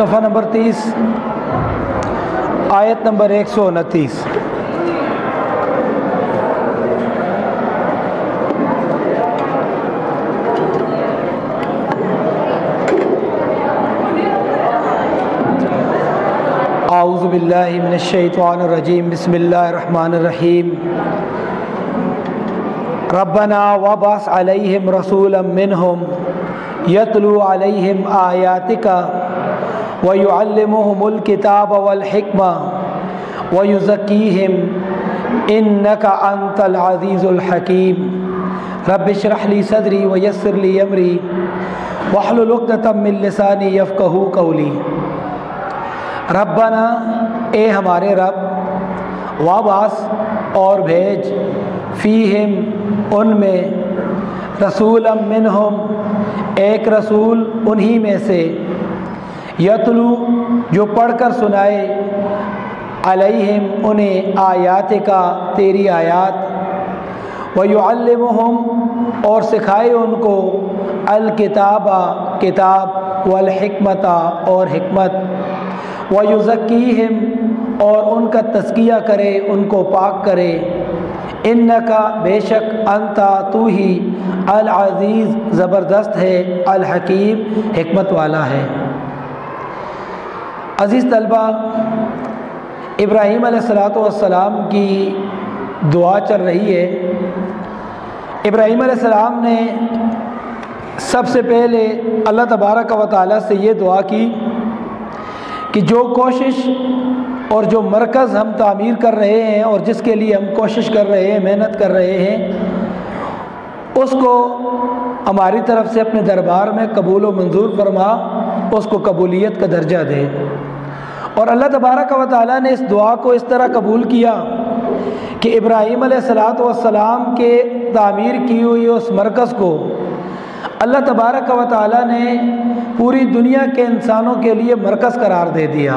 صفحہ نمبر 30 آیت نمبر 129۔ اعوذ باللہ من الشیطان الرجیم، بسم اللہ الرحمن الرحیم۔ ربنا وابعث علیہم رسولا منہم یتلو علیہم آیاتک ویعلمہم الکتاب والحکمہ ویزکیہم انک انت العزیز الحکیم۔ رب اشرح لی صدری ویسر لی امری واحلل عقدۃ من لسانی یفقہوا قولی۔ ربنا، اے ہمارے رب، وابعث اور بھیج، فیہم ان میں، رسولا منہم ایک رسول انہی میں سے، یتلو جو پڑھ کر سنائے، علیہم انہیں، آیات کا تیری آیات، ویعلمہم اور سکھائے ان کو، الکتاب کتاب، والحکمت اور حکمت، وَيُزَكِّيهِمْ اور ان کا تزکیہ کرے، ان کو پاک کرے، اِنَّكَ بے شک، انتا تو ہی، العزیز زبردست ہے، الحکیم حکمت والا ہے۔ عزیز طلبہ، ابراہیم علیہ السلام کی دعا چل رہی ہے۔ ابراہیم علیہ السلام نے سب سے پہلے اللہ تبارک و تعالیٰ سے یہ دعا کی کہ جو کوشش اور جو مرکز ہم تعمیر کر رہے ہیں اور جس کے لیے ہم کوشش کر رہے ہیں، محنت کر رہے ہیں، اس کو ہماری طرف سے اپنے دربار میں قبول و منظور فرما، اس کو قبولیت کا درجہ دے۔ اور اللہ تبارک و تعالیٰ نے اس دعا کو اس طرح قبول کیا کہ ابراہیم علیہ السلام کے تعمیر کی ہوئی اس مرکز کو اللہ تبارک و تعالیٰ نے پوری دنیا کے انسانوں کے لیے مرکز قرار دے دیا۔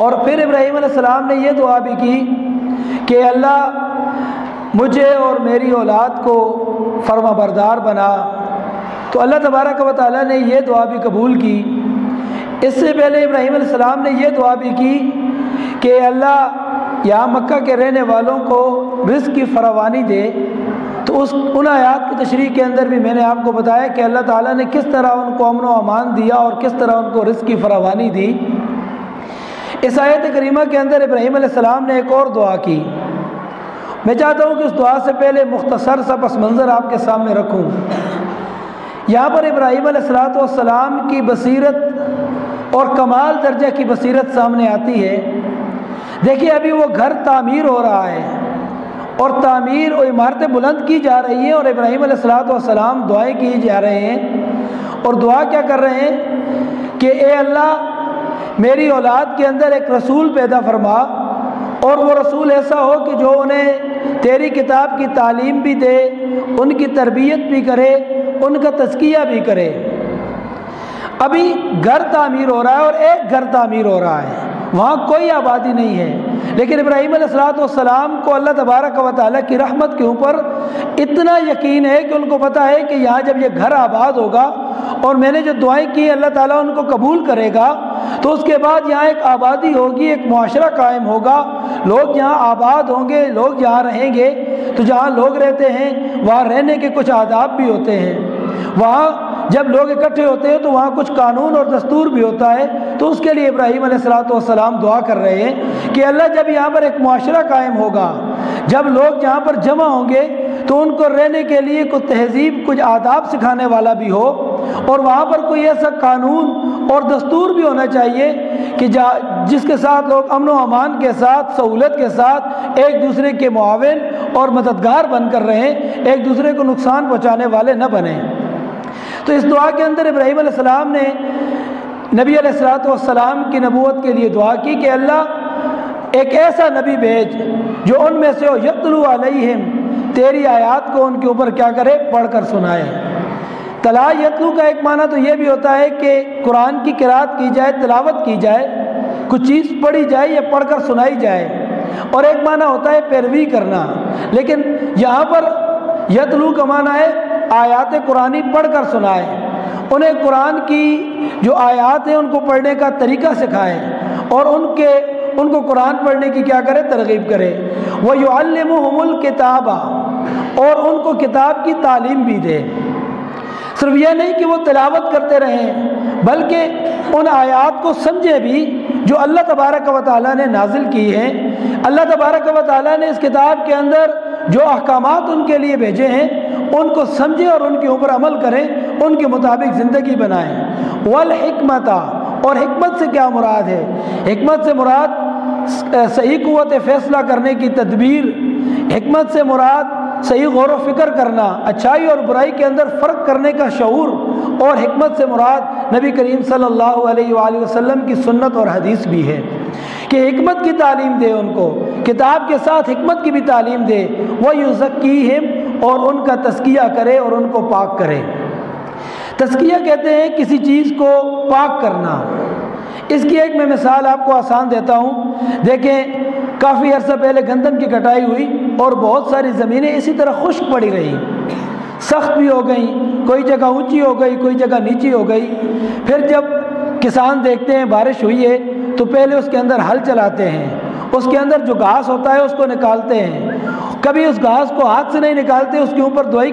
اور پھر ابراہیم علیہ السلام نے یہ دعا بھی کی کہ اللہ مجھے اور میری اولاد کو فرما بردار بنا۔ تو اللہ تبارک و تعالیٰ نے یہ دعا بھی قبول کی۔ اس سے پہلے ابراہیم علیہ السلام نے یہ دعا بھی کی کہ اللہ یہاں مکہ کے رہنے والوں کو رزق کی فراوانی دے۔ تو ان آیات کی تشریح کے اندر بھی میں نے آپ کو بتایا کہ اللہ تعالیٰ نے کس طرح ان کو امن و امان دیا اور کس طرح ان کو رزق کی فراوانی دی۔ اس آیت کریمہ کے اندر ابراہیم علیہ السلام نے ایک اور دعا کی۔ میں چاہتا ہوں کہ اس دعا سے پہلے مختصر سا پس منظر آپ کے سامنے رکھوں۔ یہاں پر ابراہیم علیہ السلام کی بصیرت اور کمال درجہ کی بصیرت سامنے آتی ہے۔ دیکھیے ابھی وہ گھر تعمیر ہو رہا ہے اور تعمیر اور عمارتیں بلند کی جا رہی ہیں، اور ابراہیم علیہ السلام دعائیں کی جا رہے ہیں، اور دعا کیا کر رہے ہیں کہ اے اللہ میری اولاد کے اندر ایک رسول پیدا فرما، اور وہ رسول ایسا ہو کہ جو انہیں تیری کتاب کی تعلیم بھی دے، ان کی تربیت بھی کرے، ان کا تزکیہ بھی کرے۔ ابھی گھر تعمیر ہو رہا ہے اور ایک گھر تعمیر ہو رہا ہے، وہاں کوئی آبادی نہیں ہے، لیکن ابراہیم علیہ السلام کو اللہ تبارک و تعالیٰ کی رحمت کے اوپر اتنا یقین ہے کہ ان کو پتہ ہے کہ یہاں جب یہ گھر آباد ہوگا اور میں نے جو دعائیں کی اللہ تعالیٰ ان کو قبول کرے گا، تو اس کے بعد یہاں ایک آبادی ہوگی، ایک معاشرہ قائم ہوگا، لوگ یہاں آباد ہوں گے، لوگ یہاں رہیں گے۔ تو جہاں لوگ رہتے ہیں وہاں رہنے کے کچھ آداب بھی ہوتے ہیں، وہاں جب لوگ اکٹھے ہوتے ہیں تو وہاں کچھ قانون اور دستور بھی ہوتا ہے۔ تو اس کے لیے ابراہیم علیہ السلام دعا کر رہے ہیں کہ اللہ جب یہاں پر ایک معاشرہ قائم ہوگا، جب لوگ یہاں پر جمع ہوں گے، تو ان کو رہنے کے لیے کچھ تہذیب، کچھ آداب سکھانے والا بھی ہو، اور وہاں پر کوئی ایسا قانون اور دستور بھی ہونا چاہیے کہ جس کے ساتھ لوگ امن و امان کے ساتھ، سہولت کے ساتھ ایک دوسرے کے معاون اور مددگار بن کر رہیں، ایک دوسرے کو نقصان پہنچانے والے نہ بنیں۔ تو اس دعا کے اندر ابراہیم علیہ السلام نے نبی علیہ السلام کی نبوت کے لیے دعا کی کہ اللہ ایک ایسا نبی بھیج جو ان میں سے ہو، یتلو علیہم تیری آیات کو ان کے اوپر کیا کرے، پڑھ کر سنائے۔ تلا یتلو کا ایک معنی تو یہ بھی ہوتا ہے کہ قرآن کی قرات کی جائے، تلاوت کی جائے، کچھ چیز پڑھی جائے یا پڑھ کر سنائی جائے، اور ایک معنی ہوتا ہے پیروی کرنا۔ لیکن یہاں پر یتلو کا معنی ہے آیات قرآنی پڑھ کر سنائے، انہیں قرآن کی جو آیات ہیں ان کو پڑھنے کا طریقہ سکھائے اور ان کو قرآن پڑھنے کی کیا کرے، ترغیب کرے۔ وَيُعَلِّمُهُمُ الْكِتَابَ، اور ان کو کتاب کی تعلیم بھی دے۔ صرف یہ نہیں کہ وہ تلاوت کرتے رہیں بلکہ ان آیات کو سمجھے بھی جو اللہ تبارک و تعالیٰ نے نازل کی ہیں۔ اللہ تبارک و تعالیٰ نے اس کتاب کے اندر جو احکامات ان کے لیے بھیجے ہیں ان کو سمجھیں اور ان کے اوپر عمل کریں، ان کے مطابق زندگی بنائیں۔ والحکمت، اور حکمت سے کیا مراد ہے؟ حکمت سے مراد صحیح قوت فیصلہ کرنے کی تدبیر، حکمت سے مراد صحیح غور و فکر کرنا، اچھائی اور برائی کے اندر فرق کرنے کا شعور، اور حکمت سے مراد نبی کریم صلی اللہ علیہ وآلہ وسلم کی سنت اور حدیث بھی ہے کہ حکمت کی تعلیم دے، ان کو کتاب کے ساتھ حکمت کی بھی تعلیم دے۔ وَيُزَكِّيهِمْ، اور ان کا تزکیہ کرے اور ان کو پاک کرے۔ تزکیہ کہتے ہیں کسی چیز کو پاک کرنا۔ اس کی ایک میں مثال آپ کو آسان دیتا ہوں۔ دیکھیں کافی عرصہ پہلے گندم کی کٹائی ہوئی اور بہت ساری زمینیں اسی طرح خشک پڑی رہی، سخت بھی ہو گئیں، کوئی جگہ اونچی ہو گئی، کوئی جگہ نیچی ہو گئی۔ پھر جب کسان دیکھتے ہیں بارش ہوئی ہے تو پہلے اس کے اندر ہل چلاتے ہیں، اس کے اندر جو گھاس ہوتا ہے اس کو نکالتے ہیں، کبھی اس گھاس کو ہاتھ سے نہیں نکالتے، اس کے اوپر دوائی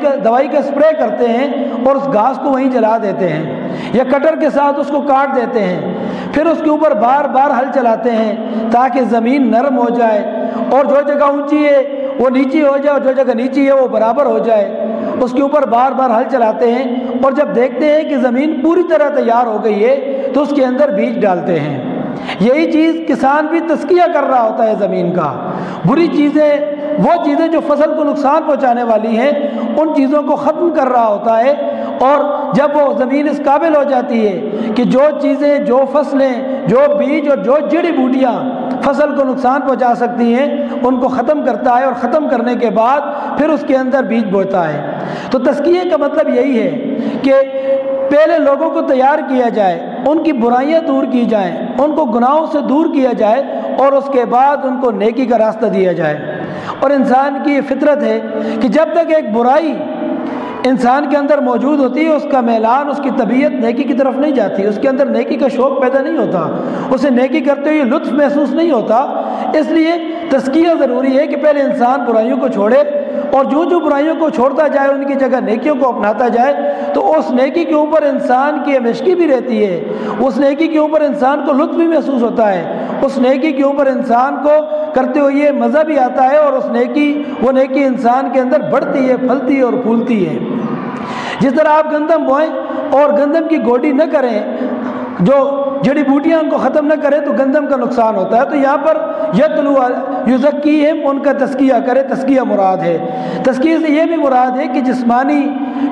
کا اسپرے کرتے ہیں اور اس گھاس کو وہیں جلا دیتے ہیں، یا کٹر کے ساتھ اس کو کاٹ دیتے ہیں۔ پھر اس کے اوپر بار بار ہل چلاتے ہیں تاکہ زمین نرم ہو جائے اور جو جگہ اونچی ہے وہ نیچی ہو جائے اور جو جگہ نیچی ہے وہ برابر ہو جائے۔ اس کے اوپر بار بار ہل چلاتے ہیں اور جب دیکھتے ہیں کہ زمین پوری طرح تیار ہو گئی ہے تو اس کے اندر بیج ڈالتے ہیں۔ یہی چیز کسان بھی تزکیہ کر رہا ہوتا ہے زمین کا۔ بری چیزیں، وہ چیزیں جو فصل کو نقصان پہنچانے والی ہیں، ان چیزوں کو ختم کر رہا ہوتا ہے، اور جب وہ زمین اس قابل ہو جاتی ہے کہ جو چیزیں، جو فصلیں، جو بیج اور جو جڑی بوٹیاں فصل کو نقصان پہنچا سکتی ہیں ان کو ختم کرتا ہے، اور ختم کرنے کے بعد پھر اس کے اندر بیج بوتا ہے۔ تو تزکیے کا مطلب یہی ہے کہ پہلے لوگوں کو تیار کیا جائے، ان کی برائیاں دور کی جائیں، ان کو گناہوں سے دور کیا جائے، اور اس کے بعد ان کو نیکی کا راستہ دیا جائے۔ اور انسان کی یہ فطرت ہے کہ جب تک ایک برائی انسان کے اندر موجود ہوتی ہے، اس کا میلان، اس کی طبیعت نیکی کی طرف نہیں جاتی، اس کے اندر نیکی کا شوق پیدا نہیں ہوتا، اسے نیکی کرتے ہوئے لطف محسوس نہیں ہوتا۔ اس لیے تزکیہ ضروری ہے کہ پہلے انسان برائیوں کو چھوڑے، اور جو برائیوں کو چھوڑتا جائے ان کی جگہ نیکیوں کو اپناتا جائے تو اس نیکی کے اوپر انسان کی ہمیشگی بھی رہتی ہے، اس نیکی کے اوپر انسان کو لطف بھی محسوس ہوتا ہے، اس نیکی کے اوپر انسان کو کرتے ہوئے مزہ بھی آتا ہے، اور وہ نیکی انسان کے اندر بڑھتی ہے، پھلتی ہے اور پھولتی ہے۔ جس طرح آپ گندم بوئیں اور گندم کی گوڈی نہ کریں، جو جڑی بوٹیاں ان کو ختم نہ کریں تو گندم کا نقصان ہوتا ہے۔ تو یہاں پر یتلو یزکیہم، ان کا تزکیہ کرے، تزکیہ مراد ہے۔ تزکیہ سے یہ بھی مراد ہے کہ جسمانی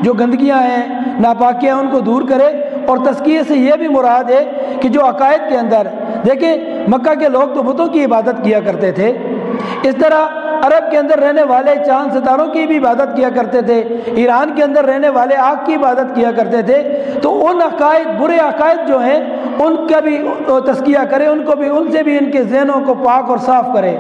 جو گندگیاں ہیں، ناپاکیاں، ان کو دور کرے، اور تزکیہ سے یہ بھی مراد ہے کہ جو عقائد کے اندر، دیکھیں مکہ کے لوگ تو بتوں کی عبادت کیا کرتے تھے، اس طرح عرب کے اندر رہنے والے چاند ستاروں کی بھی عبادت کیا کرتے تھے، ایران کے اندر رہنے والے آگ کی عبادت کیا کرتے تھے۔ تو ان عقائد، برے عقائد جو ہیں ان کا بھی تزکیہ کرے، ان کو بھی، ان سے بھی ان کے ذہنوں کو پاک اور صاف کرے۔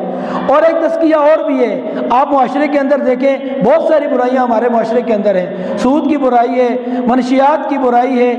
اور ایک تزکیہ اور بھی ہے، آپ معاشرے کے اندر دیکھیں بہت ساری برائیاں ہمارے معاشرے کے اندر ہیں، سود کی برائی ہے، منشیات کی برائی ہے،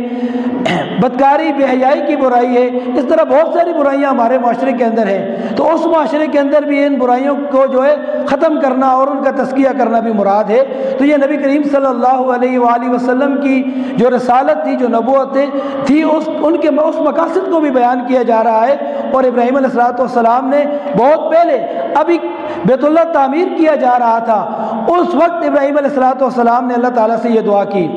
بدکاری، بے حیائی کی برائی ہے، اس طرح بہت ساری برائیاں ہمارے معاشرے کے اندر ہیں۔ تو اس معاشرے کے اندر بھی ان برائیوں کو جو ہے ختم کرنا اور ان کا تزکیہ کرنا بھی مراد ہے۔ تو یہ نبی کریم صلی اللہ علیہ وآلہ وسلم کی جو رسالت تھی، جو نبوت تھی، ان کے اس مقاصد کو بھی بیان کیا جا رہا ہے۔ اور ابراہیم علیہ السلام نے بہت پہلے، ابھی بیت اللہ تعمیر کیا جا رہا تھا، اس وقت ابراہیم علیہ السلام نے اللہ تعالیٰ سے یہ دعا کی،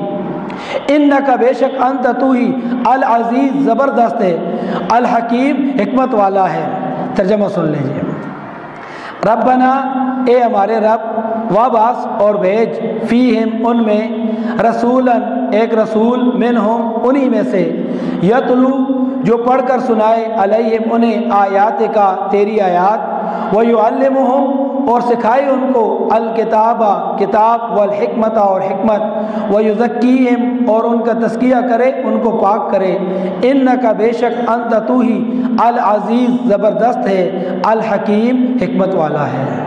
انک، بے شک، انت، تو ہی، العزیز، زبردست ہے، الحکیم، حکمت والا ہے۔ ترجمہ سن لیجیے۔ ربنا، اے ہمارے رب، وابعث، اور بھیج، فیہم، ان میں، رسولاً، ایک رسول، منہم، انہی میں سے، یتلو، جو پڑھ کر سنائے، علیہم، انہیں، آیات کا، تیری آیات، ویعلمہم، اور سکھائے ان کو، الکتاب، کتاب، والحکمت، اور حکمت، ویزکیہم، اور ان کا تزکیہ کرے، ان کو پاک کرے، انکا، بے شک، انت، تو ہی، العزیز، زبردست ہے، الحکیم، حکمت والا ہے۔